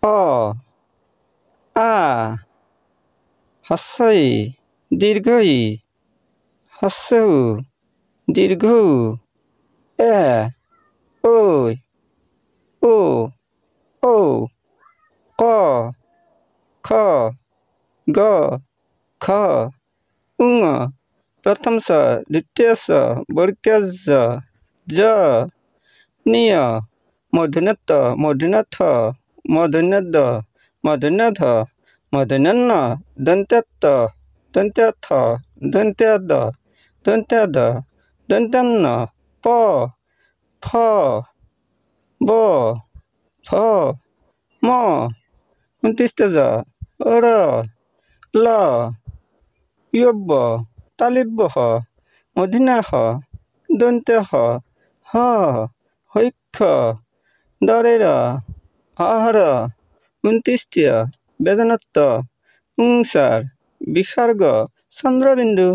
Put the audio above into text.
অ আ হস্যই দীর্ঘই হস্যউ দীর্ঘ এ ওই ও ও ক খ গ খ উঙ प्रथम स द्वितीय स वर्ग्य ज निय मूर्धन्यत मूर्धन्यथ मूर्धन्यद मूर्धन्यध मूर्धन्यन्न दन्त्यत दन्त्यथ दन्त्यद दन्त्यद दन्त्यन्न प फ ब फ म 29 তেজ র ল यब्ब तालिब्बह मधिनाह दन्त्यह ह हैक्ष दरेर आहर 29 बेजनत्त उंसार विसर्ग चंद्रबिंदु।